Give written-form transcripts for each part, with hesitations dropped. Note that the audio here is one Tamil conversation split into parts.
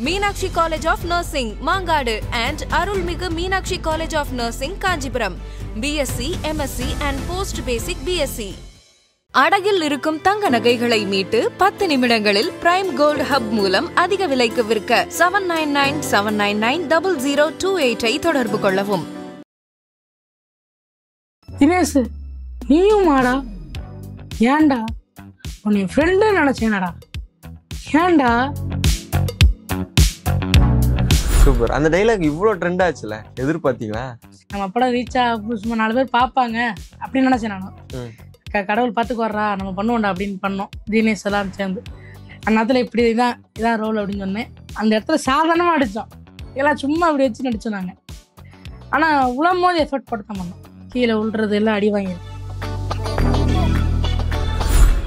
Meenakshi College of Nursing, Mangadu and Arulmigu Meenakshi College of Nursing, Kanjipuram. BSc, MSc and Post Basic BSc. அடகில் இருக்கும் தங்க நகைகளை மீட்டு 10 நிமிடங்களில் பிரைம் கோல்ட் ஹப் மூலம் அதிக விலைக்கு விற்க 7997990028 ஐ தொடர்பு கொள்ளவும். தினேஷ், நீயும் ஆடா? ஏன்டா உன்னை ஃப்ரெண்டு நினைச்சேனடா. ஏன்டா? சூப்பர். அந்த டைலாக் இவ்வளோ ட்ரெண்ட் ஆச்சுல, எதிர்பார்த்தீங்களா? நம்ம படம் ரீச் சும்மா 4 பேர் பார்ப்பாங்க அப்படின்னு நினைச்சேன் நானும். கடவுள் பார்த்துக்கு வர்றா, நம்ம பண்ணுவோம்டா அப்படின்னு பண்ணோம். தினேஷ் எல்லாம் சேர்ந்து அந்த நேரத்தில் இப்படி இதான் ரோல் அப்படின்னு சொன்னேன். அந்த இடத்துல சாதாரணமாக அடித்தோம், எல்லாம் சும்மா அப்படி வச்சு நடித்தோம் நாங்கள். ஆனால் உழம் போது எஃபர்ட் போட்டு தான் பண்ணோம். கீழே விழுறது எல்லாம் அடி வாங்கி.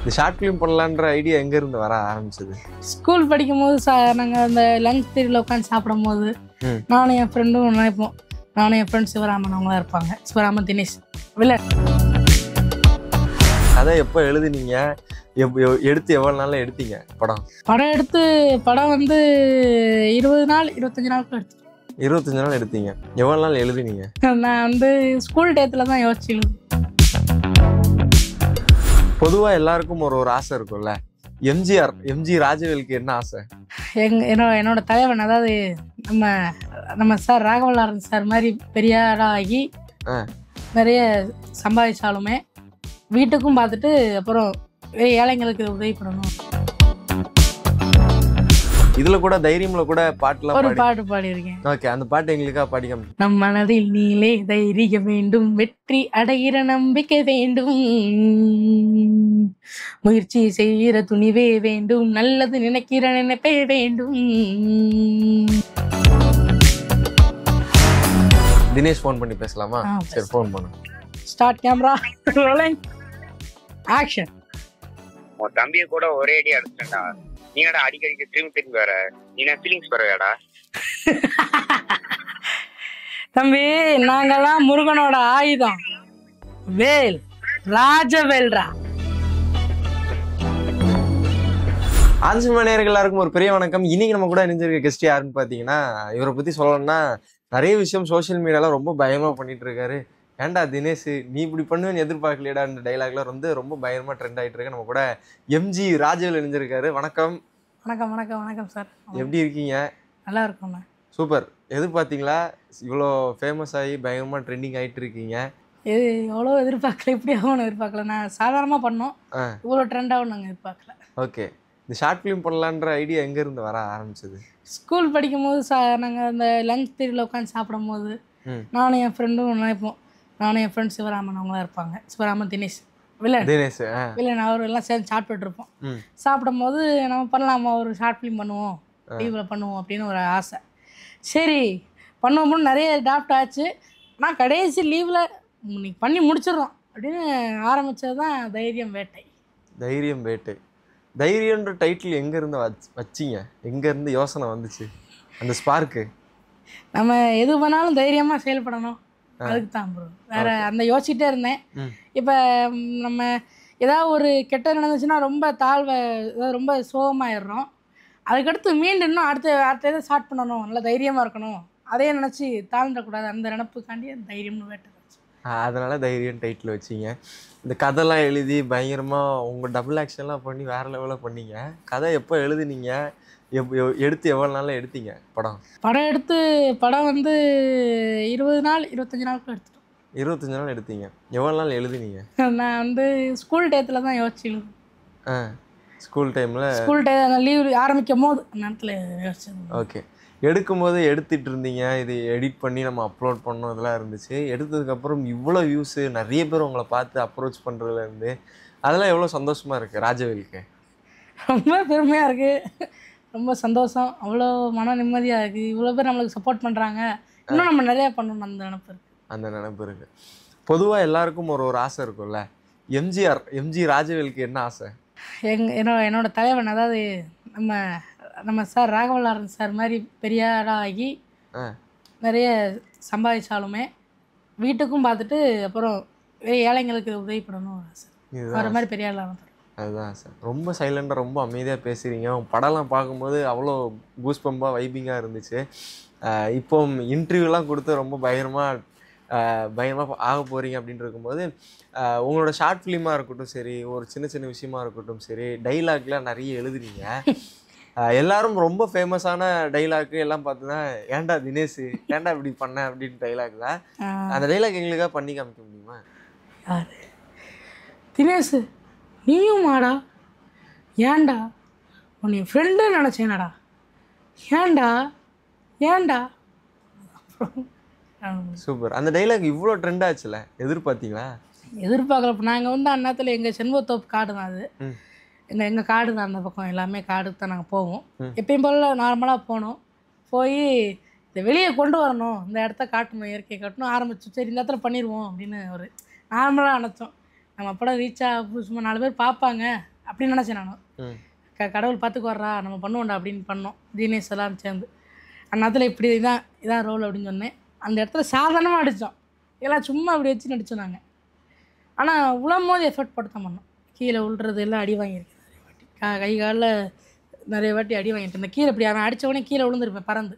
இந்த ஷார்ட் ஃபிலிம் பண்ணலான்ற ஐடியா எங்கேருந்து வர ஆரம்பிச்சது? ஸ்கூல் படிக்கும் போது நாங்கள் அந்த லஞ்ச் பீரியடில் உட்காந்து சாப்பிடும் போது நானும் என் ஃப்ரெண்டும் நினைப்போம். நானும் என் ஃப்ரெண்ட் சிவராமன் அவங்களாம் இருப்பாங்க. சிவராமன், தினேஷ், வில்ல. கதை எப்போ எழுதுனீங்க? எடுத்து எவ்வளோ நாளில் எடுத்தீங்க படம்? படம் வந்து 20 நாள் 25 நாளுக்குள்ள எடுத்தேன். 25 நாள் எடுத்தீங்க. எவ்வளோ நாள் எழுதுனீங்க? நான் வந்து ஸ்கூல் டேத்தில் தான் யோசிச்சு. பொதுவாக எல்லாருக்கும் ஒரு ஆசை இருக்கும்ல. எம்ஜி ராஜவேலுக்கு என்ன ஆசை? என்னோட தலைவன், அதாவது நம்ம சார் ராகவலாரன் சார் மாதிரி பெரிய ஆளாகி நிறைய சம்பாதிச்சாலுமே வீட்டுக்கும் பார்த்துட்டு அப்புறம் ஏழைங்களுக்கு உதவி பண்ணணும். இதுல கூட தைரியம்ல கூட ஒரு பாட்டு பாடியிருக்கேன். ஓகே, அந்த பாட்டு எங்களுக்கா படிக்க. நம் மனதில் நீலே தைரியம் வேண்டும், வெற்றி அடைகிற நம்பிக்கை வேண்டும், முயற்சி செய்கிற துணிவே வேண்டும், நல்லது நினைக்கிற நினைப்பே வேண்டும். தினேஷ் ஃபோன் பண்ணி பேசலாமா? சரி, ஃபோன் பண்ணு. Start camera rolling action. உன் தம்பியை கூட ஒரே அடி அடிச்சேன்டா. நீங்கடா அடிக்கடிக்கு திரும்பி வர, நீ ஃபீலிங்ஸ் வரவையாடா? தம்பி, நாங்கெல்லாம் முருகனோட ஆயுதம், வேல், ராஜவேல்ரா. ஆன்சிமா நேயர்கள் எல்லாருக்கும் ஒரு பெரிய வணக்கம். இன்னைக்கு நம்ம கூட இணைஞ்சிருக்க கெஸ்ட் யாருன்னு பாத்தீங்கன்னா, இவரை பத்தி சொல்லணும்னா நிறைய விஷயம் சோசியல் மீடியால ரொம்ப பயமா பண்ணிட்டு இருக்காரு. ஏன்டா தினேஷ், நீ இப்படி பண்ணுவேன்னு எதிர்பார்க்கலையடா இந்த டைலாக்ல ரொம்ப பயங்கரமா ட்ரெண்ட் ஆயிட்டு இருக்கு. நம்ம கூட எம்ஜி ராஜவேல் இணைஞ்சிருக்காரு. வணக்கம். வணக்கம் வணக்கம் வணக்கம் சார். எப்படி இருக்கீங்க? நல்லா இருக்கோண்ணா. சூப்பர். எதிர்பார்த்தீங்களா? இவ்வளோ ஃபேமஸ் ஆகி பயங்கரமா ட்ரெண்டிங் ஆகிட்டு இருக்கீங்க. எவ்வளோ எதிர்பார்க்கல, இப்படி ஆகணும் எதிர்பார்க்கல. நான் சாதாரணமாக பண்ணோம், இவ்வளோ ட்ரெண்ட் ஆகும் நாங்கள் எதிர்பார்க்கல. ஓகே, இந்த ஷார்ட் ஃபிலிம் பண்ணலான்ற ஐடியா எங்கேருந்து வர ஆரம்பிச்சது? ஸ்கூல் படிக்கும் போது நாங்கள் அந்த லஞ்ச் பீரியடில் உட்காந்து சாப்பிடும் போது நானும் என் ஃப்ரெண்டும் நினைப்போம். நானும் என் ஃப்ரெண்ட் சிவராமன் அவங்களாம் இருப்பாங்க. சிவராமன், தினேஷ், வில்லன் அவர் எல்லாம் சேர்ந்து சாப்பிட்டுட்டு இருப்போம். சாப்பிடும் போது நம்ம பண்ணலாமா, ஒரு ஷார்ட் ஃபிலிம் பண்ணுவோம், லீவில் பண்ணுவோம் அப்படின்னு ஒரு ஆசை. சரி பண்ணுவோம்னு நிறைய டாப்ட் ஆச்சு. நான் கடைசி லீவில் இன்னைக்கு பண்ணி முடிச்சிடுறோம் அப்படின்னு ஆரம்பித்தது தான் தைரியம் வேட்டை. தைரியம் வேட்டை. தைரியன்ற டைட்டில் எங்கேருந்து வச்சிங்க? எங்கேருந்து யோசனை வந்துச்சு அந்த ஸ்பார்க்கு? நம்ம எது பண்ணாலும் தைரியமாக செயல்படணும், அதுக்கு தான் ப்ரோ. வேற அந்த யோசிச்சுட்டே இருந்தேன். இப்போ நம்ம ஏதாவது ஒரு கெட்ட நடந்துச்சுன்னா ரொம்ப ரொம்ப சோகமாயிடுறோம். அதுக்கடுத்து மீண்டும் இன்னும் அடுத்த எதை ஸ்டார்ட் பண்ணணும், நல்லா தைரியமாக இருக்கணும், அதே நினச்சி தாழ்ந்துடக்கூடாது. அந்த நினப்புக்காண்டி தைரியம்னு வேட்டை. அதனால தைரியம் டைட்டில் வச்சிங்க. இந்த கதைலாம் எழுதி பயங்கரமாக உங்கள் டபுள் ஆக்ஷன்லாம் பண்ணி வேறு லெவலில் பண்ணீங்க. கதை எப்போ எழுதுனீங்க? எடுத்து எவ்வளோ நாளில் எடுத்தீங்க படம்? படம் வந்து 20 நாள் 25 நாளுக்குள்ள எடுத்துட்டோம். 25 நாள் எடுத்தீங்க. எவ்வளோ நாள் எழுதுனீங்க? நான் வந்து ஸ்கூல் டேத்தில் தான் யோசிச்சு. ஸ்கூல் டைம் லீவ் ஆரம்பிக்கும் போது நேரத்தில் யோசிச்சது. ஓகே, எடுக்கும்போது எடுத்துகிட்டு இருந்தீங்க, இது எடிட் பண்ணி நம்ம அப்லோட் பண்ணோம், இதெல்லாம் இருந்துச்சு. எடுத்ததுக்கப்புறம் இவ்வளோ வியூஸு, நிறைய பேர் உங்களை பார்த்து அப்ரோச் பண்ணுறதுலேருந்து அதெல்லாம் எவ்வளோ சந்தோஷமாக இருக்குது ராஜவேலுக்கு? ரொம்ப பெருமையாக இருக்குது, ரொம்ப சந்தோஷம், அவ்வளோ மன நிம்மதியாக இருக்குது. இவ்வளோ பேர் நம்மளுக்கு சப்போர்ட் பண்ணுறாங்க, இன்னும் நம்ம நிறையா பண்ணணும் அந்த நினப்பு இருக்குது. அந்த நினப்பு இருக்குது. பொதுவாக எல்லாருக்கும் ஒரு ஆசை இருக்கும்ல. எம்ஜி ராஜவேலுக்கு என்ன ஆசை? என்னோட தலைவன், அதாவது நம்ம சார் ராகவலாரன் சார் மாதிரி பெரிய ஆளாகி நிறைய சம்பாதிச்சாலுமே வீட்டுக்கும் பார்த்துட்டு அப்புறம் ஏழைங்களுக்கு உதவி பண்ணணும் ஆசை. வர மாதிரி பெரிய ஆளாக. அதுதான் சார். ரொம்ப சைலண்டாக ரொம்ப அமைதியாக பேசுகிறீங்க. உங்க படம்லாம் பார்க்கும்போது அவ்வளோ கூஸ்பம்பாக வைபிங்காக இருந்துச்சு. இப்போ இன்டர்வியூலாம் கொடுத்து ரொம்ப பயங்கரமாக ஆக போகிறீங்க அப்படின்னு இருக்கும்போது உங்களோட ஷார்ட் ஃபிலிமாக இருக்கட்டும் சரி, ஒரு சின்ன சின்ன விஷயமா இருக்கட்டும் சரி, டைலாக்லாம் நிறைய எழுதுறீங்க. எல்லாரும் ரொம்ப ஃபேமஸான டைலாக்கு எல்லாம் பார்த்தீங்கன்னா, ஏன்டா தினேஷ் ஏன்டா இப்படி பண்ண அப்படின்னு டைலாக் தான். அந்த டைலாக் எங்களுக்காக பண்ணி காமிக்க முடியுமா? யார் தினேஷ்? நீயும் மாடா? ஏன்டா உன்னை ஃப்ரெண்டு நினச்சேனடா. ஏன்டா ஏன்டா? சூப்பர். அந்த டைலாக் இவ்வளோ ட்ரெண்ட் ஆச்சுல, எதிர்பார்த்தீங்களா? எதிர்பார்க்கல. நாங்கள் வந்து அந்நேரத்தில் எங்கள் செண்பத்தோப்பு காடு தான் அது. எங்கள் காடு தான் அந்த பக்கம், எல்லாமே காடுக்கு தான் நாங்கள் போவோம். எப்பயும் போல் நார்மலாக போனோம். போய் இந்த வெளியே கொண்டு வரணும், இந்த இடத்த காட்டணும், இயற்கையை காட்டணும் ஆரம்பிச்சு. சரி இந்த இடத்துல பண்ணிடுவோம் அப்படின்னு ஒரு நார்மலாக நினச்சோம். நம்ம படம் ரீச் ஆகும், சும்மா 4 பேர் பார்ப்பாங்க அப்படின்னு நினச்சேன் நானும். கடவுள் பார்த்துக்கு வர்றா, நம்ம பண்ணுவோம்டா அப்படின்னு பண்ணோம். தினேஷ் எல்லாம் சேர்ந்து அந்நேரத்தில் இப்படி இதான் ரோல் அப்படின்னு சொன்னேன். அந்த இடத்துல சாதாரணமாக அடித்தோம், எல்லாம் சும்மா அப்படி வச்சு நடித்தோம் நாங்கள். ஆனால் உழும் போது எஃபர்ட் போட்டு தான் பண்ணோம். கீழே விழுறது எல்லாம் அடி வாங்கியிருக்கேன் நிறைய வாட்டி. கை காலில் நிறைய வாட்டி அடி வாங்கிட்டு இருந்தேன். கீழே இப்படி அவன் அடித்த உடனே கீழே விழுந்துருப்பேன் பறந்து.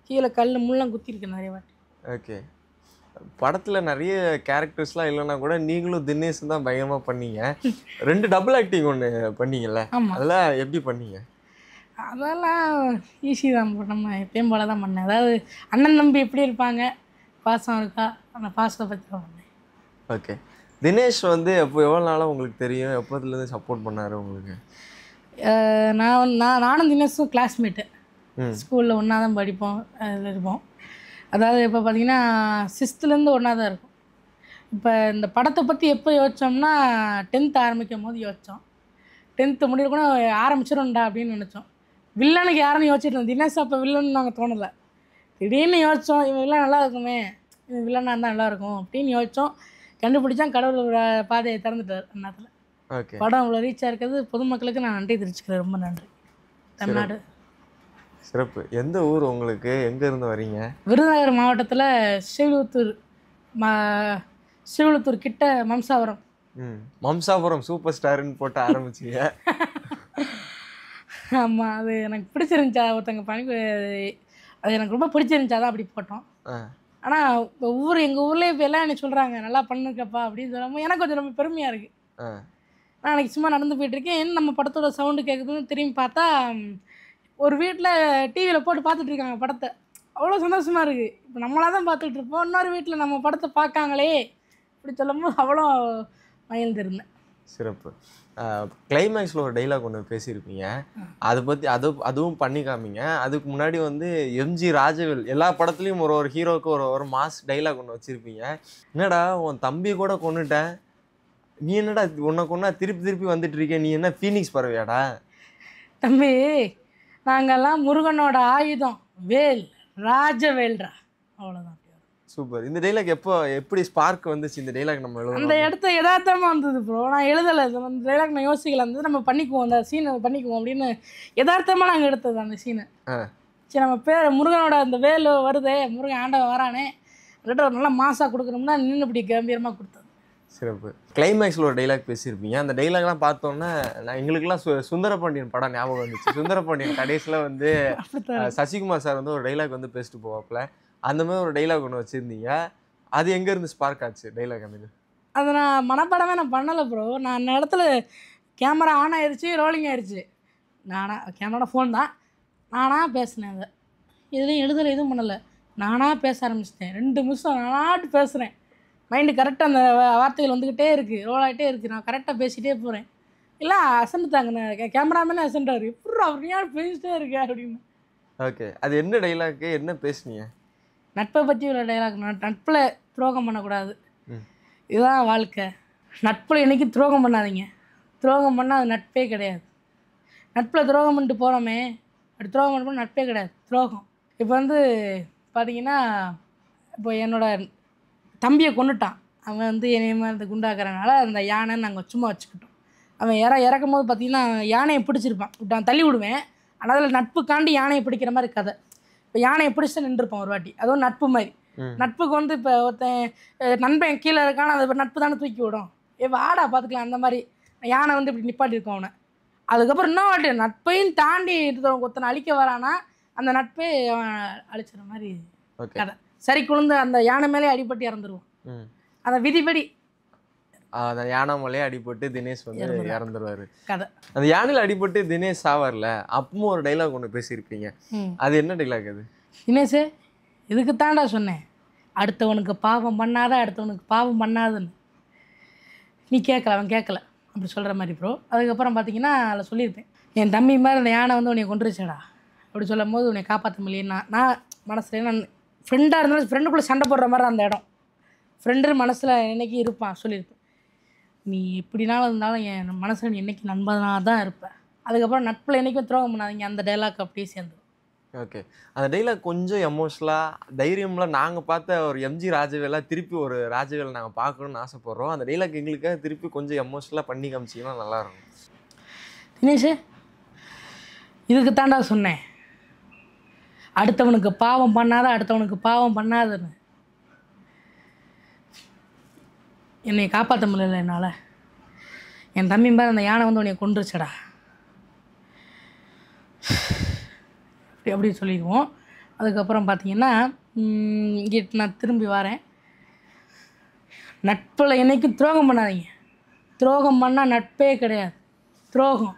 கீழே கல் முள்ளம் குத்திருக்கேன் நிறைய வாட்டி. ஓகே. படத்தில் நிறைய கேரக்டர்ஸ்லாம் இல்லைன்னா கூட நீங்களும் தினேஷ் தான் பயங்கரமாக பண்ணீங்க. 2 டபுள் ஆக்டிங் ஒன்று பண்ணீங்கல்ல, அதெல்லாம் எப்படி பண்ணீங்க? அதெல்லாம் ஈஸி தான். நம்ம எப்பயும் போல தான் பண்ணேன். அதாவது அண்ணன் தம்பி எப்படி இருப்பாங்க, பாசம் இருக்கா, அந்த பாசத்தை பற்றி தான் பண்ணேன். ஓகே. தினேஷ் வந்து எவ்வளோ நாளாக உங்களுக்கு தெரியும்? எப்போதுலேருந்து சப்போர்ட் பண்ணார் உங்களுக்கு? நானும் தினேஷும் கிளாஸ்மேட்டு. ஸ்கூலில் ஒன்றா தான் படிப்போம், அதில் இருப்போம். அதாவது இப்போ பார்த்திங்கன்னா 6th ஒன்றா தான் இருக்கும். இப்போ இந்த படத்தை பற்றி எப்போ யோசித்தோம்னா 10th ஆரம்பிக்கும் போது யோசித்தோம். 10th முடிவு கூட ஆரம்பிச்சிடும்டா அப்படின்னு நினச்சோம். வில்லனுக்கு யாருன்னு யோசிச்சுட்டு இருந்தோம். தினேஷ் அப்போ வில்லன்னு நாங்கள் தோணலை. திடீர்னு யோசித்தோம், இவன் வில்லன் நல்லா இருக்குமே, இவன் வில்லனாக இருந்தால் நல்லாயிருக்கும் அப்படின்னு யோசித்தோம். கண்டுபிடிச்சா கடவுள் பாதையை திறந்துட்டார் அந்நேரத்தில். ஓகே. படம் இவ்வளோ ரீச்சாக இருக்கிறது பொதுமக்களுக்கு நான் நன்றி தெரிவிச்சுக்கிறேன். ரொம்ப நன்றி. தமிழ்நாடு சிறப்பு. எந்த ஊர் உங்களுக்கு? எங்கேருந்து வரீங்க? விருதுநகர் மாவட்டத்தில் ஸ்ரீவிழுத்தூர் கிட்ட மம்சாபுரம். மம்சாபுரம் சூப்பர் ஸ்டார்னு போட்டு ஆரம்பிச்சிங்க. ஆமாம், அது எனக்கு பிடிச்சிருந்துச்சா, ஒருத்தங்க அது எனக்கு ரொம்ப பிடிச்சிருந்துச்சா தான் அப்படி போட்டோம். ஆனால் இப்போ எங்கள் ஊர்லேயே இப்போ எல்லாம் என்ன சொல்கிறாங்க, நல்லா பண்ணுக்கப்பா அப்படின்னு சொல்லும்போது எனக்கு கொஞ்சம் ரொம்ப பெருமையாக இருக்குது. நான் அன்றைக்கி சும்மா நடந்து போயிட்டுருக்கேன், என்ன நம்ம படத்தோட சவுண்டு கேட்குதுன்னு திரும்பி பார்த்தா ஒரு வீட்டில் டிவியில் போட்டு பார்த்துட்ருக்காங்க படத்தை. அவ்வளோ சந்தோஷமாக இருக்குது. இப்போ நம்மளாக தான் பார்த்துட்ருப்போம், இன்னொரு வீட்டில் நம்ம படத்தை பார்க்காங்களே இப்படி சொல்லும்போது அவ்வளோ மகிழ்ந்திருந்தேன். சிறப்பு. கிளைமேக்ஸில் ஒரு டைலாக் ஒன்று பேசியிருப்பீங்க, அதை பற்றி அதுவும் பண்ணி காமிங்க. அதுக்கு முன்னாடி வந்து எம்ஜி ராஜவேல் எல்லா படத்துலையும் ஒரு ஹீரோவுக்கு ஒரு மாஸ் டைலாக் ஒன்று வச்சுருப்பீங்க. என்னடா உன் தம்பியை கூட கொன்னுட்டேன், நீ என்னடா உன்னை கொண்டா திருப்பி வந்துட்டு இருக்கேன், நீ என்ன ஃபீனிக்ஸ் பறவையாடா? தம்பி, நாங்கள்லாம் முருகனோட ஆயுதம், வேல், ராஜவேல்ரா, அவ்வளோதான். சூப்பர். இந்த டைலாக் எப்படி ஸ்பார்க் வந்துச்சு? இந்த டைலாக் நம்ம எழுதணும், அந்த இடத்த யதார்த்தமாக வந்தது ப்ரோ. நான் எழுதலை அந்த டைலாக், நான் யோசிக்கல. அந்த நம்ம பண்ணிக்குவோம், அந்த சீனை பண்ணிக்குவோம் அப்படின்னு யதார்த்தமாக நாங்கள் எடுத்தது அந்த சீனை. சரி நம்ம பேர் முருகனோட அந்த வேல் வருதே, முருகன் ஆண்டவன் வரானே, அதுக்கிட்ட ஒரு நல்லா மாசாக கொடுக்கணும்னா நின்று இப்படி கம்பீரமாக கொடுத்தது. சிறப்பு. கிளைமேக்ஸில் ஒரு டைலாக் பேசியிருப்பீங்க. அந்த டைலாக்லாம் பார்த்தோன்னா எங்களுக்குலாம் சுந்தரபாண்டியன் படம் ஞாபகம் வந்துச்சு. சுந்தரபாண்டியன் கடைசியில் வந்து சசிகுமார் சார் வந்து ஒரு டைலாக் வந்து பேசிட்டு போவாப்புல, அந்த மாதிரி ஒரு டைலாக் ஒன்று வச்சுருந்தீங்க. அது எங்கேருந்து ஸ்பார்க் ஆச்சு டைலாக்? அது நான் மனப்படமே நான் பண்ணலை ப்ரோ. நான் அந்த இடத்துல கேமரா ஆன் ஆயிடுச்சு, ரோலிங் ஆயிடுச்சு. கேமரா ஃபோன் தான், நானாக பேசினேன். அதை இதுலேயும் எழுதலை, எதுவும் பண்ணலை, நானாக பேச ஆரம்பிச்சிட்டேன். 2 நிமிஷம் நானாட்டு பேசுகிறேன். மைண்டு கரெக்டாக அந்த வார்த்தைகள் வந்துக்கிட்டே இருக்குது, ரோல் ஆகிட்டே இருக்குது. நான் கரெக்டாக பேசிகிட்டே போகிறேன். இல்லை அசந்துட்டாங்க, கேமராமேனே அசண்டாரு, எப்படி அவர் ஏன் பேசிட்டே இருக்கா அப்படின்னு. ஓகே. அது என்ன டைலாக்கு, என்ன பேசுனீங்க? நட்பை பற்றி உள்ள டைலாக். நட்பில் துரோகம் பண்ணக்கூடாது, இதுதான் வாழ்க்கை. நட்பில் என்றைக்கும் துரோகம் பண்ணாதீங்க, துரோகம் பண்ணால் அது நட்பே கிடையாது. நட்பில் துரோகம் பண்ணிட்டு போகிறோமே, அப்படி துரோகம் பண்ண நட்பே கிடையாது, துரோகம். இப்போ வந்து பார்த்தீங்கன்னா, இப்போ என்னோட தம்பியை கொண்டுட்டான், அவன் வந்து என்னையுமே அந்த குண்டாக்குறனால அந்த யானை நாங்கள் சும்மா வச்சுக்கிட்டோம். அவன் இறக்கும் போது பார்த்தீங்கன்னா யானையை பிடிச்சிருப்பான், விட்டான் தள்ளி விடுவேன். ஆனால் அதில் நட்புக்காண்டி யானையை பிடிக்கிற மாதிரி கதை. இப்போ யானையை பிடிச்சி நின்றுருப்பான் ஒரு வாட்டி, அதுவும் நட்பு மாதிரி. நட்புக்கு வந்து இப்போ ஒருத்தன் நண்பன் கீழே இருக்கான்னு, அது நட்பு தானே தூக்கி விடும், வாடா பார்த்துக்கலாம் அந்த மாதிரி. யானை வந்து இப்படி நிப்பாட்டியிருக்கோம் அவனை. அதுக்கப்புறம் இன்னும் வாட்டி நட்பையும் தாண்டி ஒருத்தனை அழிக்க வரானா அந்த நட்பே அவன் அழிச்சிற மாதிரி கதை. சரி குழந்தை அந்த யானை மேலே அடிபட்டு இறந்துருவான். அந்த விதிப்படி அந்த யானை மேலே அடிபட்டு தினேஷ் வந்து இறந்துருவாரு கதை. அந்த யானையில் அடிபட்டு தினேஷ் சாவார்ல, அப்பவும் ஒரு டைலாக் ஒன்று பேசியிருப்பீங்க. அது என்ன டைலாக் அது? தினேஷ் இதுக்கு தாண்டா சொன்னேன், அடுத்தவனுக்கு பாவம் பண்ணாத அடுத்தவனுக்கு பாவம் பண்ணாதுன்னு. நீ கேட்கல, அவன் கேட்கல அப்படி சொல்கிற மாதிரி ப்ரோ. அதுக்கப்புறம் பார்த்தீங்கன்னா அதில் சொல்லியிருப்பேன், என் தம்பி மாதிரி அந்த யானை வந்து உன்னை கொண்டுருச்சேடா அப்படி சொல்லும் போது உன்னை காப்பாற்ற முடியல. நான் மனசில் நான் ஃப்ரெண்டாக இருந்தாலும் ஃப்ரெண்டுக்குள்ளே சண்டை போடுற மாதிரி அந்த இடம் ஃப்ரெண்டு மனசில் என்னைக்கு இருப்பான் சொல்லியிருப்பேன். நீ எப்படினாலும் இருந்தாலும் என் மனசில் நீ என்றைக்கு நண்பனாக தான் இருப்பேன். அதுக்கப்புறம் நட்பில் என்றைக்கும் துரோகம் பண்ணாதீங்க, அந்த டைலாக் அப்படியே சேர்ந்து. ஓகே, அந்த டைலாக் கொஞ்சம் எமோஷனலாக தைரியம்லாம் நாங்கள் பார்த்த ஒரு எம்ஜி ராஜவேலா திருப்பி ஒரு ராஜவேலை நாங்கள் பார்க்கணுன்னு ஆசைப்பட்றோம். அந்த டைலாக் எங்களுக்காக திருப்பி கொஞ்சம் எமோஷனலாக பண்ணி காமிச்சிங்கன்னா நல்லாயிருக்கும். தினேஷ் இதுக்கு தாண்டா சொன்னேன், அடுத்தவனுக்கு பாவம் பண்ணாத அடுத்தவனுக்கு பாவம் பண்ணாதுன்னு. என்னை காப்பாற்ற முடியல என்னால், என் தம்பி மாதிரி அந்த யானை வந்து உன்னை கொண்டுருச்சடா அப்படி சொல்லிடுவோம். அதுக்கப்புறம் பார்த்தீங்கன்னா இங்கே நான் திரும்பி வரேன். நட்பில் என்றைக்கும் துரோகம் பண்ணாதீங்க, துரோகம் பண்ணால் நட்பே கிடையாது, துரோகம்.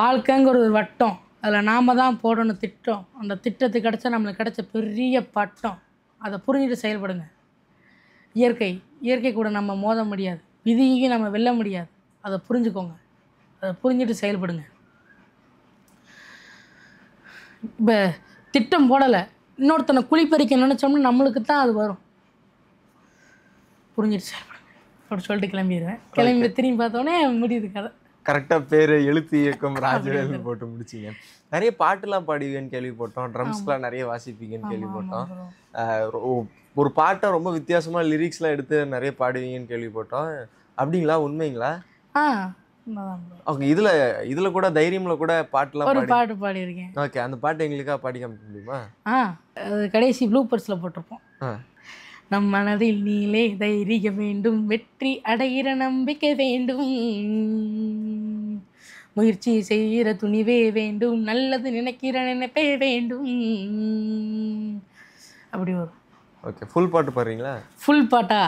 வாழ்க்கைங்கிற ஒரு வட்டம், அதில் நாம் தான் போடணும் திட்டம். அந்த திட்டத்துக்கு கிடச்சா நம்மளுக்கு கிடச்ச பெரிய பட்டம், அதை புரிஞ்சுட்டு செயல்படுங்க. இயற்கை கூட நம்ம மோத முடியாது, விதியையும் நம்ம வெல்ல முடியாது, அதை புரிஞ்சுக்கோங்க, அதை புரிஞ்சுட்டு செயல்படுங்க. இப்போ திட்டம் போடலை, இன்னொருத்தனை குழிப்பறிக்க நினச்சோம்னா நம்மளுக்கு தான் அது வரும், புரிஞ்சுட்டு செயல்படுங்க அப்படி சொல்லிட்டு கிளம்பிடுவேன். கிளம்பி திரும்பி பார்த்தோன்னே முடியுது கதை. கரெக்டாக பேர் எழுத்து இயக்கம் ராஜவேல்னு போட்டு முடிச்சிங்க. நிறைய பாட்டுலாம் பாடுவீங்கன்னு கேள்விப்பட்டோம், ட்ரம்ஸ்லாம் நிறைய வாசிப்பீங்கன்னு கேள்விப்பட்டோம். ஒரு பாட்டை ரொம்ப வித்தியாசமாக லிரிக்ஸ்லாம் எடுத்து நிறைய பாடுவீங்கன்னு கேள்விப்பட்டோம். அப்படிங்களா, உண்மைங்களா? ஓகே, இதில் கூட தைரியமில் கூட பாட்டுலாம் ஒரு பாட்டு பாடியிருக்கேன். ஓகே, அந்த பாட்டு எங்களுக்காக பாடி காமிக்க முடியுமா? அது கடைசி ப்ளூபர்ஸில் போட்டிருப்போம். நம் மனதில் நீலே தைரியம் வேண்டும், வெற்றி அடைகிற நம்பிக்கை வேண்டும், முயற்சி செய்கிற துணிவே வேண்டும், நல்லது நினைக்கிற நினைப்பே வேண்டும் அப்படி வரும். ஓகே, ஃபுல் பாட்டு பாடுறீங்களா? ஃபுல் பாட்டா?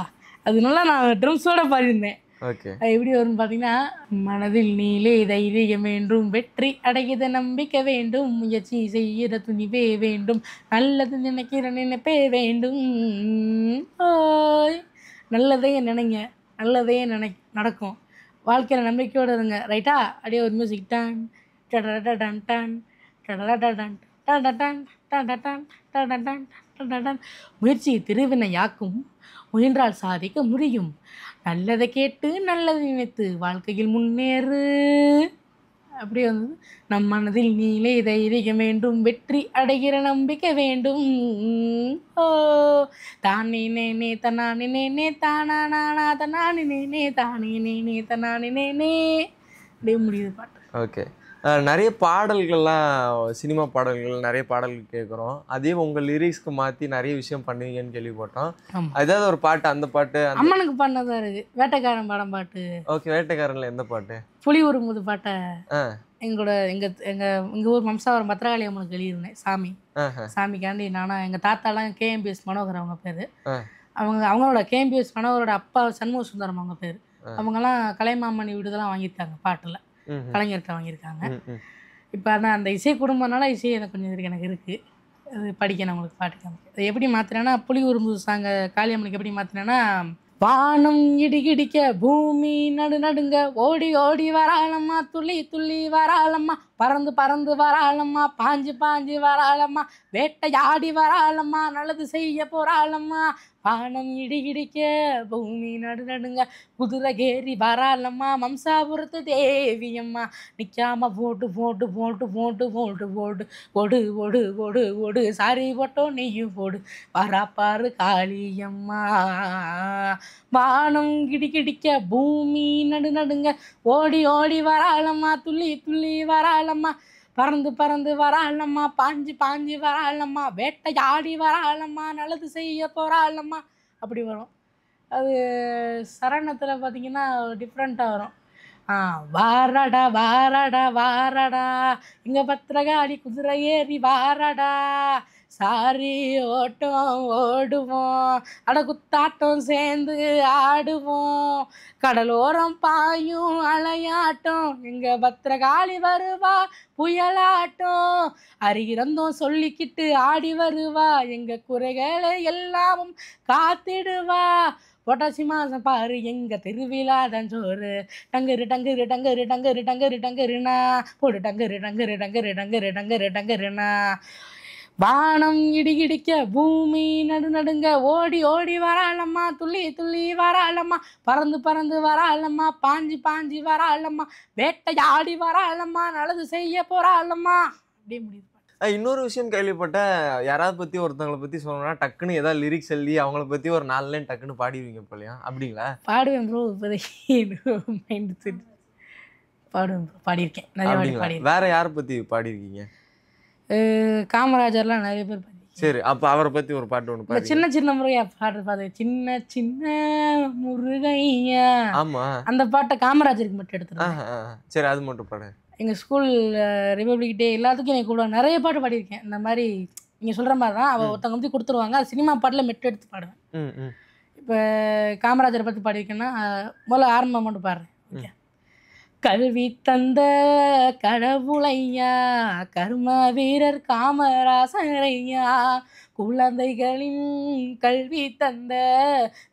அது நல்லா நான் ட்ரம்ஸோட பாடியிருந்தேன். ஓகே, அது எப்படி வரும்னு பார்த்தீங்கன்னா, மனதில் நீலே தைரியம் வேண்டும், வெற்றி அடைகிற நம்பிக்கை வேண்டும், முயற்சி செய்கிற துணிவே வேண்டும், நல்லது நினைக்கிற நினைப்பே வேண்டும். ஓய், நல்லதே நினைங்க, நல்லதே நடக்கும், வாழ்க்கையில் நம்பிக்கையோடு இருங்க. ரைட்டா? அப்படியே ஒரு மியூசிக் டான் டன் டன் டன் முயற்சி திருவினையாக்கும், முயன்றால் சாதிக்க முடியும், நல்லதை கேட்டு நல்லதை நினைத்து வாழ்க்கையில் முன்னேறு. அப்படி வந்து நம் மனதில் நீலே தைரியம் வேண்டும், வெற்றி அடைகிற நம்பிக்கை வேண்டும். ஓ தானே நேனே தனானே நேனே தானா நானா தனானே நேனே தானே நேனே தனானே நேனே அப்படியே முடியுது பாட்டு. ஓகே, நிறைய பாடல்கள்லாம் சினிமா பாடல்கள் நிறைய பாடல்கள் கேட்குறோம். அதே உங்கள் லிரிக்ஸ்க்கு மாற்றி நிறைய விஷயம் பண்ணுவீங்கன்னு கேள்விப்பட்டோம். ஏதாவது ஒரு பாட்டு, அந்த பாட்டு அம்மனுக்கு பண்ணதான் இருக்கு, வேட்டைக்காரன் படம் பாட்டு. ஓகே, வேட்டைக்காரன்ல எந்த பாட்டு? புலி உருமுது பாட்டை எங்கள் ஊர் மம்சாவரம் பத்திரகாளி அம்மனுக்கு எழுதியிருந்தேன். சாமிக்காண்டி நானும் எங்கள் தாத்தாலாம் கேஎம்பிஎஸ் மனோகர் அவங்க பேர். அவங்களோட கேஎம்பிஎஸ் மனோகரோட அப்பா சண்முக சுந்தரம் அவங்க பேர். அவங்கெல்லாம் கலைமாமணி விடுதலாம் வாங்கியிருக்காங்க, பாட்டில் கலைஞர்கிட்ட வாங்கியிருக்காங்க. இப்போ ஆனால் அந்த இசை குடும்பம்னால இசை எனக்கு கொஞ்சம் எனக்கு இருக்குது, அது படிக்கணும் அவங்களுக்கு பாட்டு காமிக்க. அது எப்படி மாற்றினேன்னா, புலி உரும்பு சாங்க காளியம்மனுக்கு எப்படி மாற்றினேன்னா, வானம் இடிகிடிக்க பூமி நடுங்க, ஓடி ஓடி வராளம்மா, துள்ளி துள்ளி வராளம்மா, பறந்து பறந்து வராளம்மா, பாஞ்சு பாஞ்சு வராளம்மா, வேட்டையாடி வராளம்மா, நல்லது செய்ய போறாளம்மா, வானம் இடிகிடிக்க பூமி நடுங்க, குதிரை கேரி வராளம்மா, மம்சாபுரத்து தேவியம்மா, நிற்காம போட்டு போட்டு போட்டு போட்டு போட்டு போட்டு ஓடு ஓடு ஓடு ஓடு, சாரி போட்டோ நெய்யும் போடு, வராப்பாரு காளியம்மா, வானம் கிடிக்கிடிக்க பூமி நடுங்க, ஓடி ஓடி வராளம்மா, துள்ளி துள்ளி வராளம்மா, பறந்து பறந்து வராளம்மா, பாஞ்சு பாஞ்சு வராளம்மா, வேட்டையாடி வராளம்மா, நல்லது செய்ய போறாளம்மா அப்படி வரும். அது சரணத்தில் பார்த்தீங்கன்னா டிஃப்ரெண்ட்டாக வரும். வாராடா வாராடா வாராடா இங்கே பத்திரகாளி குதிரை ஏறி வாராடா சாரி ஓட்டம் ஓடுவோம் அட குத்தாட்டம் சேர்ந்து ஆடுவோம் கடலோரம் பாயும் அலையாட்டம் எங்க பத்திரகாளி வருவா புயலாட்டம் அருகிறந்தும் சொல்லிக்கிட்டு ஆடி வருவா எங்க குறைகளை எல்லாமும் காத்திடுவா பொட்டாசி மாதம் பாரு எங்க திருவிழா தஞ்சோறு டங்கரு டங்கரு டங்கரு டங்கரு டங்கரு டங்கருனா போடு டங்கரு டங்கரு டங்கரு டங்கரு டங்கரு டங்கருனா வானம் இடிகிடிக்க பூமி நடுநடுங்க ஓடி ஓடி வராளம்மா துள்ளி துள்ளி வராளம்மா பறந்து பறந்து வராளம்மா பாஞ்சி பாஞ்சி வராளம்மா வேட்டையாடி வராளம்மா நல்லது செய்ய போறாளம்மா அப்படியே முடியுது. இன்னொரு விஷயம் கேள்விப்பட்டேன், யாராவது பத்தி ஒருத்தவங்களை பத்தி சொல்லணும்னா டக்குன்னு ஏதாவது லிரிக்ஸ் எழுதி அவங்கள பத்தி ஒரு 4 லைன் டக்குன்னு பாடிடுவீங்க போலையா? அப்படிங்களா? பாடுவேன் ப்ரோ, இப்போதைக்கு பாடுவேன் ப்ரோ, பாடியிருக்கேன் நிறைய பாடியிருக்கேன். வேற யாரை பத்தி பாடியிருக்கீங்க? காமராஜர்லாம் நிறைய பேர் பாடியிருக்கேன். சரி, அப்ப அவரை பத்தி ஒரு பாட்டு ஒன்று பாடு. சின்ன சின்ன முருகையா பாடுற பாடு, சின்ன சின்ன முருகையா. ஆமா, அந்த பாட்டை காமராஜருக்கு மட்டும் எடுத்துருக்கேன். சரி, அது மட்டும் பாடு. எங்கள் ஸ்கூல் ரிபப்ளிக் டே எல்லாத்துக்கும் எனக்கு கூட நிறைய பாட்டு பாடியிருக்கேன். இந்த மாதிரி நீங்கள் சொல்கிற மாதிரி தான் அவள் ஒருத்தவங்க பற்றி கொடுத்துருவாங்க, அது சினிமா பாட்டில் மெட்டு எடுத்து பாடுவேன். இப்போ காமராஜரை பற்றி பாடியிருக்கேன்னா முதல்ல ஆரம்பம் மட்டும் பாடுறேன். ஓகே. கல்வி தந்த கடவுளையா கர்ம வீரர் காமராசரையா குழந்தைகளின் கல்வி தந்த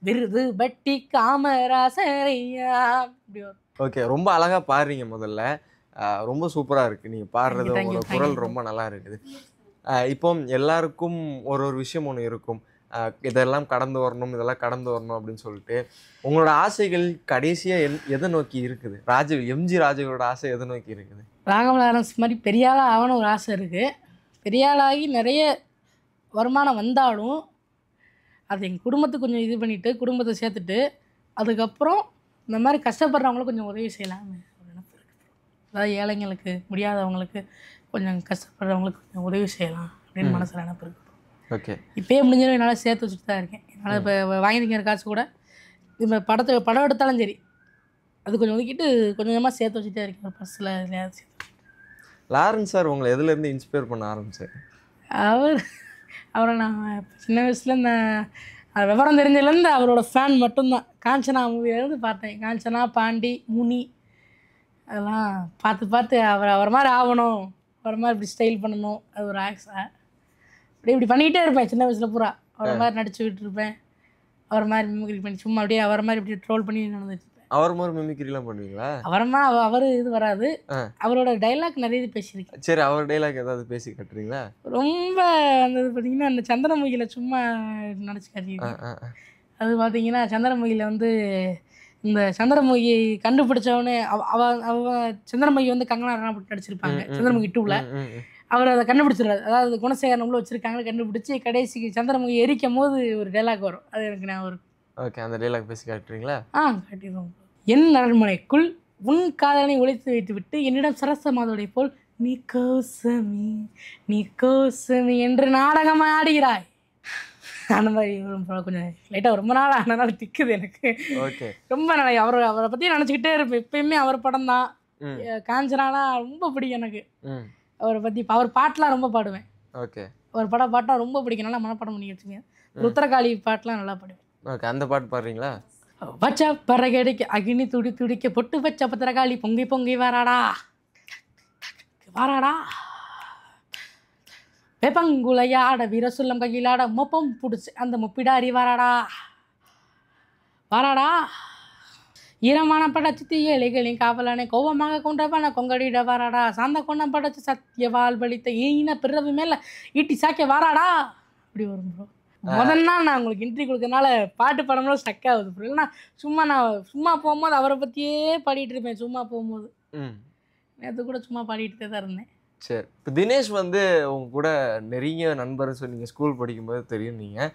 விருது பட்டி காமராசரையா. இப்படி வரும். ஓகே, ரொம்ப அழகா பாடுறீங்க. முதல்ல ரொம்ப சூப்பரா இருக்கு நீங்க பாடுறது, உங்களோட குரல் ரொம்ப நல்லா இருக்குது. இப்போ எல்லாருக்கும் ஒரு ஒரு விஷயம் ஒன்று இருக்கும், இதெல்லாம் கடந்து வரணும், இதெல்லாம் கடந்து வரணும் அப்படின்னு சொல்லிட்டு. உங்களோட ஆசைகள் கடைசியா எதை நோக்கி இருக்குது? எம்ஜி ராஜுவோட ஆசை எதை நோக்கி இருக்குது? ராகவ லாரன்ஸ் மாதிரி பெரிய ஆளாக ஆகணும் ஒரு ஆசை இருக்குது. பெரிய ஆளாகி நிறைய வருமானம் வந்தாலும் அது எங்கள் குடும்பத்துக்கு கொஞ்சம் இது பண்ணிவிட்டு குடும்பத்தை சேர்த்துட்டு அதுக்கப்புறம் இந்த மாதிரி கஷ்டப்படுறவங்களும் கொஞ்சம் உதவி செய்யலாம் ஒரு நினைப்பு இருக்குது. அதாவது ஏழைங்களுக்கு, முடியாதவங்களுக்கு, கொஞ்சம் கஷ்டப்படுறவங்களுக்கு கொஞ்சம் உதவி செய்யலாம் அப்படின்னு மனசில் நினைப்பு இருக்குது. ஓகே. இப்போயே முடிஞ்சாலும் என்னால் சேர்த்து வச்சுட்டு தான் இருக்கேன். என்னால் இப்போ வாங்கியிருக்கிற காசு கூட இப்போ படம் எடுத்தாலும் சரி அது கொஞ்சம் ஒதுக்கிட்டு கொஞ்சம் கொஞ்சமாக சேர்த்து வச்சுட்டே இருக்கேன் ஒரு பர்ஸில். எதுலையாவது சேர்த்து. லாரன்ஸ் சார் உங்களை எதுலேருந்து இன்ஸ்பயர் பண்ண ஆரம்பிச்சார்? அவரை நான் சின்ன வயசில் இந்த விவரம் தெரிஞ்சதுலேருந்து அவரோட ஃபேன் மட்டும்தான். காஞ்சனா மூவிலேருந்து பார்த்தேன். காஞ்சனா, பாண்டி, முனி அதெல்லாம் பார்த்து அவர் மாதிரி ஆகணும், அவர் மாதிரி இப்படி ஸ்டைல் பண்ணணும், அது ஒரு ஆக்ஸா இப்படி பண்ணிக்கிட்டே இருப்பேன். சின்ன வயசில் பூரா அவரை மாதிரி நடிச்சுக்கிட்டு இருப்பேன். அவர் மாதிரி மிமிக்ரி பண்ணி சும்மா அப்படியே அவரை மாதிரி இப்படி ட்ரோல் பண்ணி நடந்துட்டு இருப்பேன். அவர் மாதிரி மிமிக்ரிலாம் பண்ணுவீங்களா? அவர் இது வராது, அவரோட டைலாக் நிறைய இது பேசியிருக்கேன். சரி, அவர் டைலாக் ஏதாவது பேசி கட்டுறீங்களா? ரொம்ப அந்த பார்த்தீங்கன்னா அந்த சந்திரமுகியில் சும்மா நினச்சி காட்டியிருக்கேன். அது பார்த்தீங்கன்னா சந்திரமுகியில் வந்து இந்த சந்திரமுகி கண்டுபிடிச்சவனே அவ சந்திரமுகி வந்து கங்கனா ரனாவத் நடிச்சிருப்பாங்க சந்திரமுகி 2ல். அவர் அதை கண்டுபிடிச்சிடுறாரு, அதாவது குணசேகரன் உள்ள வச்சிருக்காங்கன்னு கண்டுபிடிச்சி கடைசிக்கு சந்திரமுகி எரிக்கும் போது ஒரு டைலாக் வரும், அது எனக்கு நான் ஒரு. ஓகே, அந்த டைலாக் பேசி காட்டுறீங்களா? காட்டிடுவோம். என் அரண்மனைக்குள் உன் காதலனை ஒழித்து வைத்து விட்டு என்னிடம் சரசமாதோடை போல் நீ கோசமி என்று நாடகம் ஆடுகிறாய். அந்த மாதிரி கொஞ்சம் லைட்டாக ரொம்ப நாள் ஆனனால திக்குது எனக்கு. ஓகே, ரொம்ப நாளைக்கு அவரை பற்றி நினச்சிக்கிட்டே இருப்பேன். எப்பயுமே அவர் படம் தான். காஞ்சனாலாம் ரொம்ப பிடிக்கும் எனக்கு. அவரை பற்றி அவர் பாட்டெலாம் ரொம்ப பாடுவேன். ஓகே, அவர் பாட்டா ரொம்ப பிடிக்கும், நல்லா மனப்பாடம் பண்ணி வச்சுக்கேன். உத்தரகாளி பாட்டெலாம் நல்லா பாடுவேன். ஓகே, அந்த பாட்டு பாடுறீங்களா? வச்ச பறகடிக்க அக்னி துடி துடிக்க பொட்டு வச்ச பத்திரகாளி பொங்கி பொங்கி வாராடா வெப்பங்குலையாட வீரசுல்லம் கையிலாட மொப்பம் பிடிச்சி அந்த முப்பிடாரி வாராடா ஈரமான படைச்சி தீயலைகளின் காவலானே கோபமாக கொண்டவன கொங்கடிட வாராடா சாந்த கொண்டம் படைச்சி சத்திய வால் பலித்த ஈன பிறவி மேல ஈட்டி சாக்கிய வாராடா. இப்படி வரும் ப்ரோ. முதல் நாள் நான் உங்களுக்கு இன்ட்ரி கொடுக்கறதுனால பாட்டு பாடும்போது ஸ்டக் ஆகுது ப்ரோ. இல்லைன்னா சும்மா போகும்போது அவரை பற்றியே பாடிட்டு இருப்பேன். சும்மா போகும்போது நேற்று கூட சும்மா பாடிட்டு தான் இருந்தேன். சரி, இப்போ தினேஷ் வந்து உங்க கூட நெருங்கிய நண்பர்னு சொன்னீங்க, ஸ்கூல் படிக்கும்போது தெரியும். நீங்கள்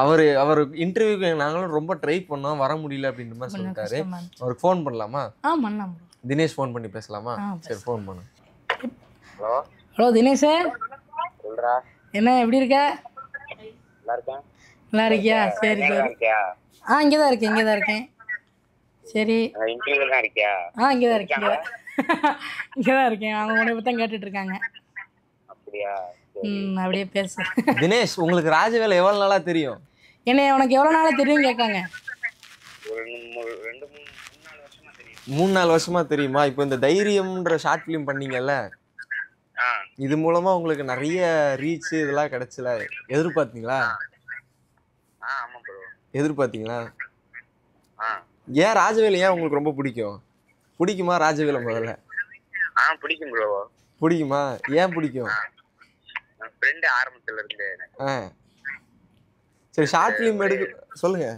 அவர் இன்டர்வியூக்கு நாங்களும் ரொம்ப ட்ரை பண்ணோம், வர முடியல அப்படின்ற மாதிரி சொல்லிட்டாரு. அவருக்கு ஃபோன் பண்ணலாமா? பண்ணலாம். தினேஷ் ஃபோன் பண்ணி பேசலாமா? சரி, ஃபோன் பண்ணு. ஹலோ தினேஷ், என்ன எப்படி இருக்க? நல்லா இருக்கேன். நல்லா இருக்கியா? சரி இங்கே தான் இருக்கேன், இங்கே தான் இருக்கேன். சரி. இன்டர்வியூல தான் இருக்கியா? இங்கே தான் இருக்கேன், இங்கே தான் இருக்கேன். அவங்க உன்னை பற்றி தான் கேட்டுட்டு இருக்காங்க. அப்படியா? அப்படியே பேசு. தினேஷ், உங்களுக்கு ராஜவேல் எவ்வளவு நாளா தெரியும்? என்னை உனக்கு எவ்வளோ நாளாக தெரியும் கேட்காங்க. ஒரு 2-3-4 வருஷமா தெரியும். 3-4 வருஷமா தெரியுமா? இப்போ இந்த தைரியம்ன்ற ஷார்ட் ஃபிலிம் பண்ணீங்கல்ல, இது மூலமா உங்களுக்கு நிறைய ரீச் இதெல்லாம் கிடைச்சல, எதிர்பார்த்தீங்களா? ஆமா ப்ரோ. எதிர்பார்த்தீங்களா? ஏன் ராஜவேல் ஏன் உங்களுக்கு ரொம்ப பிடிக்கும்? பிடிக்குமா ராஜவேல? முதல்ல பிடிக்கும் ப்ரோ. பிடிக்குமா? ஏன் பிடிக்கும்? ஃப்ரெண்ட் ஆரம்பத்துல இருந்து. சரி, ஷார்ட் ஃபிலிம் எடுக்க சொல்லுங்க.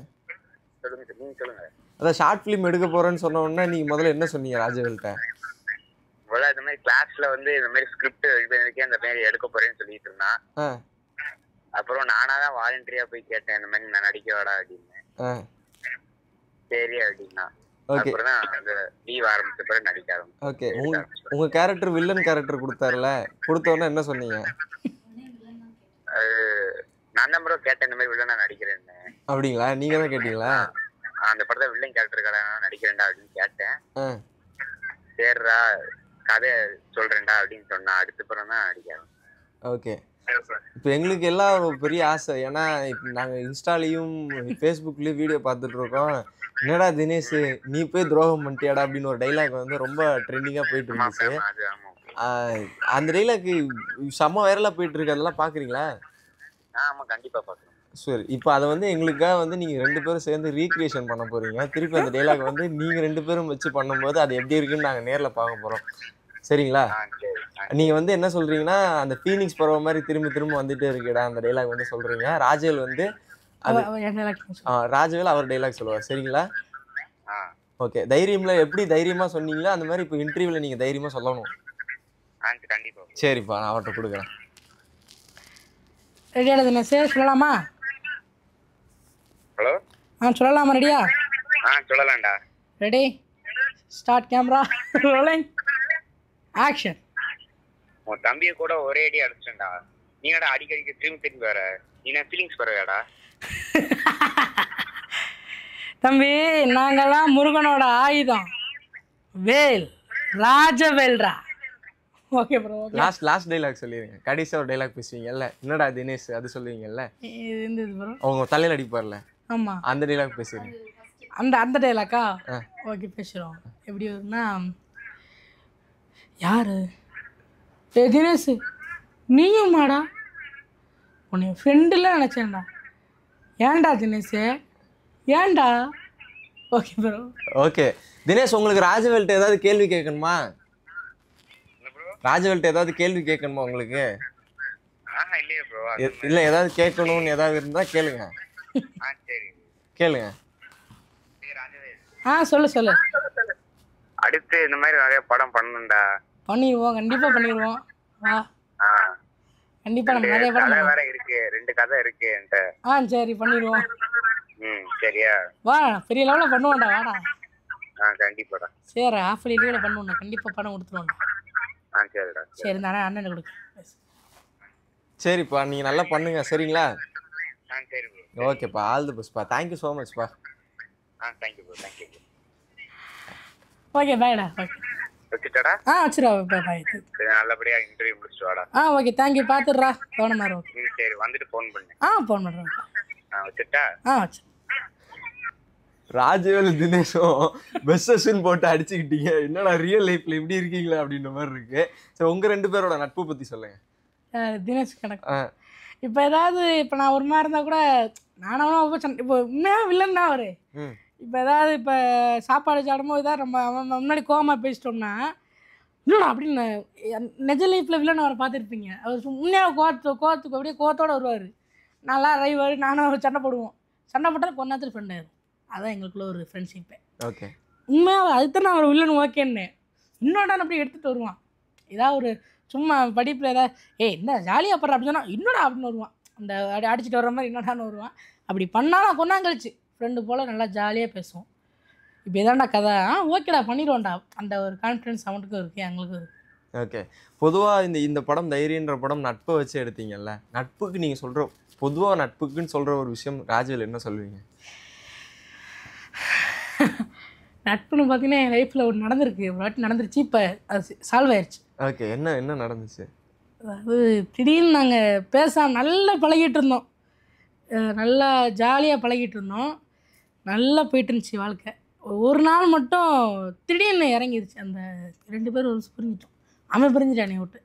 நீங்க சொல்லுங்க. அதான் ஷார்ட் ஃபிலிம் எடுக்க போறேன்னு சொன்ன உடனே நீங்க முதல்ல என்ன சொன்னீங்க ராஜவேல்கிட்ட? முதல்ல இந்த மாதிரி கிளாஸ்ல வந்து இந்த மாதிரி ஸ்கிரிப்ட் இந்த மாதிரி எடுக்க போறேன்னு சொல்லிட்டு இருந்தான். அப்புறம் நானாதான் வாலண்டரியா போய் கேட்டேன், இந்த மாதிரி நான் நடிக்க வாடா அப்படின்னு. சரி அப்படின்னா அப்புறம் தான் அந்த லீவ் ஆரம்பிச்ச பிறகு நடிக்க ஆரம்பிச்சேன். ஓகே, உங்க கேரக்டர் வில்லன் கேரக்டர் கொடுத்தாருல, கொடுத்த உடனே என்ன சொன்னீங்க? நான் தான் ப்ரோ கேட்டேன், இந்த மாதிரி வில்லனா நடிக்கிறேன்னு. அப்படிங்களா? நீங்க தான் கேட்டீங்களா? அந்த படத்தை வில்லன் கேரக்டர் நடிக்கிறேன்டா அப்படின்னு கேட்டேன். சரிடா கதை சொல்றேன்டா அப்படின்னு சொன்னா அடுத்த பிறகு தான் நடிக்க. ஓகே, இப்போ எங்களுக்கு எல்லாம் ஒரு பெரிய ஆசை. ஏன்னா இப்போ நாங்கள் இன்ஸ்டாலையும் ஃபேஸ்புக்லேயும் வீடியோ பார்த்துட்டு இருக்கோம். என்னடா தினேஷ் நீ போய் துரோகம் பண்ணிட்டியாடா அப்படின்னு ஒரு டைலாக் வந்து ரொம்ப ட்ரெண்டிங்காக போயிட்டு இருந்துச்சு. அந்த டைலாக் செம்ம வைரலாக போயிட்டு இருக்கு. அதெல்லாம் பார்க்குறீங்களா? ஆமா கண்டிப்பா பார்க்குறேன். சரி, இப்போ அதை வந்து எங்களுக்காக வந்து நீங்கள் 2 பேரும் சேர்ந்து ரீக்ரியேஷன் பண்ண போகிறீங்க. திருப்பி அந்த டைலாக் வந்து நீங்கள் 2 பேரும் வச்சு பண்ணும்போது அது எப்படி இருக்குன்னு நாங்கள் நேரில் பார்க்க போகிறோம். சரிங்களா? நீங்க வந்து என்ன சொல்றீங்கன்னா, அந்த ஃபீனிக்ஸ் பறவை மாதிரி திரும்ப திரும்ப வந்துட்டே இருக்குடா அந்த டைலாக் வந்து சொல்றீங்க. ராஜவேல் வந்து ராஜவேல் அவர் டைலாக் சொல்லுவார். சரிங்களா? ஓகே, தைரியம்ல எப்படி தைரியமா சொன்னீங்களோ அந்த மாதிரி இப்போ இன்டர்வியூல நீங்க தைரியமா சொல்லணும். சரிப்பா, நான் அவர்கிட்ட கொடுக்குறேன். ரெடியா தினேஷ்? சொல்லலாமா? ஹலோ, சொல்லலாமா? ரெடியா? சொல்லலாம்டா. Ready, start, camera rolling, action. உன் தம்பியை கூட ஒரே அடி அடிச்சேன்டா. நீ என்னடா அடிக்கடிக்கு திரும்பி வர? நீ என்ன ஃபீலிங்ஸ் பரவாடா? தம்பி, நாங்கெல்லாம் முருகனோட ஆயுதம், வேல், ராஜவேல்ரா. Okay bro. லாஸ்ட் டைலாக் சொல்லிருங்க. கடைசியா ஒரு டைலாக் பேசுவீங்கல்ல, என்னடா தினேஷ் அது சொல்லுவீங்கல்ல, இது ப்ரோ அவங்க தலையில அடிப்பார்ல, ஆமா அந்த டைலாக் பேசுறீங்க. அந்த டைலாக்கா? ஓகே, பேசுறோம். எப்படி வரும்னா, யாரு தினேஷ் நீயுமாடா? உன்னை ஃப்ரெண்டுல நினைச்சேன்டா. ஏன்டா தினேஷ், ஏன்டா? Okay bro. ஓகே தினேஷ், உங்களுக்கு ராஜவேல்ட்ட ஏதாவது கேள்வி கேட்கணுமா? ராஜவேல்ட்ட ஏதாவது கேள்வி கேட்கணுமா உங்களுக்கு? இல்ல, ஏதாவது கேட்கணும்னு ஏதாவது இருந்தா கேளுங்க. கேளுங்க. சொல்லு. அடுத்து இந்த மாதிரி நிறைய படம் பண்ணணும்டா. பண்ணிடுவோம், கண்டிப்பா பண்ணிடுவோம். வா, கண்டிப்பா நம்ம நிறைய படம் வேற இருக்கு, 2 கதை இருக்கு என்கிட்ட. சரி, பண்ணிடுவோம். சரியா? வா, பெரிய லெவல்ல பண்ணுவோம்டா, வாடா. கண்டிப்பாடா. சரி, ஆஃப் லீவ்ல பண்ணுவோம்டா, கண்டிப்பா படம் கொடுத்துருவோம்டா. சரிடா. சரி, நான் அண்ணனுக்கு கொடுக்க. சரிப்பா, நீங்க நல்லா பண்ணுங்க. சரிங்களா? சரி. ஓகேப்பா, ஆல் தி பெஸ்ட்பா. தேங்க் யூ so much பா. Thank you bro. Thank you. Okay, பைடா. வச்சிட்டடா? வச்சிரா. பை. நல்லபடியா இன்டர்வியூ முடிச்சிட்டு வாடா. Okay, thank you. பாத்துறா கவனமா இரு. சரி, வந்துட்டு ஃபோன் பண்ணு. ஃபோன் பண்றேன். வச்சிட்டா? வச்சு. ராஜவேல் தினேஷும் பெஸ்ஸன் போட்டு அடிச்சுக்கிட்டீங்க. என்னடா ரியல் லைஃப்ல இப்படி இருக்கீங்களா அப்படின்ற மாதிரி இருக்கு. சரி, உங்க 2 பேரோட நட்பு பத்தி சொல்லுங்க. தினேஷ் கணக்கு இப்போ ஏதாவது இப்போ நான் ஒரு மாதிரி இருந்தால் கூட நானும் இப்போ உண்மையாக வில்லன் தான் அவரு. இப்போ ஏதாவது இப்போ சாப்பாடு சாப்பிடும்போது தான் நம்ம முன்னாடி கோவமாக பேசிட்டோம்னா, இல்லைடா அப்படின்னு நெஜ லைஃப்பில் வில்லன் அவரை பார்த்துருப்பீங்க. அவர் உண்மையாக கோவத்துக்கு அப்படியே கோவத்தோடு வருவார். நல்லா ரைவர், நானும் அவர் சண்டை போடுவோம். சண்டை போட்டால் கொஞ்ச நேரத்தில் ஃப்ரெண்ட் ஆயிடும். அதான் எங்களுக்குள்ள ஒரு ஃப்ரெண்ட்ஷிப்பே. ஓகே, உண்மையாக அதுதான் அவர் வில்லன் ஓகேன்னு இன்னொரு அப்படி எடுத்துகிட்டு வருவான். ஏதாவது ஒரு சும்மா படிப்பில் ஏதாவது என்ன ஜாலியாக படுற அப்படின்னு சொன்னால் இன்னொடா அப்படின்னு வருவான். அந்த அடிச்சுட்டு வர்ற மாதிரி என்னடான்னு வருவான். அப்படி பண்ணாலும் கொண்டாங்கழிச்சு ஃப்ரெண்டு போல் நல்லா ஜாலியாக பேசுவோம். இப்போ எதாண்டா கதை ஓகேடா பண்ணிடுவோம்டா, அந்த ஒரு கான்ஃபிடன்ஸ் அவனுக்கும் இருக்குது, எங்களுக்கும் இருக்குது. ஓகே, பொதுவாக இந்த படம் தைரியன்ற படம் நட்பை வச்சு எடுத்தீங்கல்ல, நட்புக்கு நீங்கள் சொல்கிற பொதுவாக நட்புக்குன்னு சொல்கிற ஒரு விஷயம் ராஜவேல் என்ன சொல்லுவீங்க? நட்புன்னு பார்த்தீங்கன்னா என் லைஃப்பில் ஒன்று நடந்திருக்கு, ஒரு வாட்டி நடந்துருச்சு. இப்போ அது சால்வ் ஆயிடுச்சு. ஓகே, என்ன நடந்துச்சு? அதாவது திடீர்னு நாங்கள் பேசாமல் நல்லா பழகிட்டு இருந்தோம், நல்லா ஜாலியாக பழகிட்டு இருந்தோம், நல்லா போயிட்டு இருந்துச்சு வாழ்க்கை. ஒரு நாள் மட்டும் திடீர்னு இறங்கிருச்சு. அந்த 2 பேரும் ஒரு பிரிஞ்சிட்டோம். அவன் பிரிஞ்சிட்டான் என்னை விட்டு.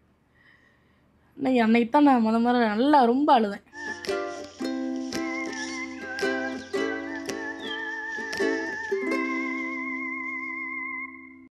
அன்னைக்கு தான் நான் முத நல்லா ரொம்ப அழுதேன்.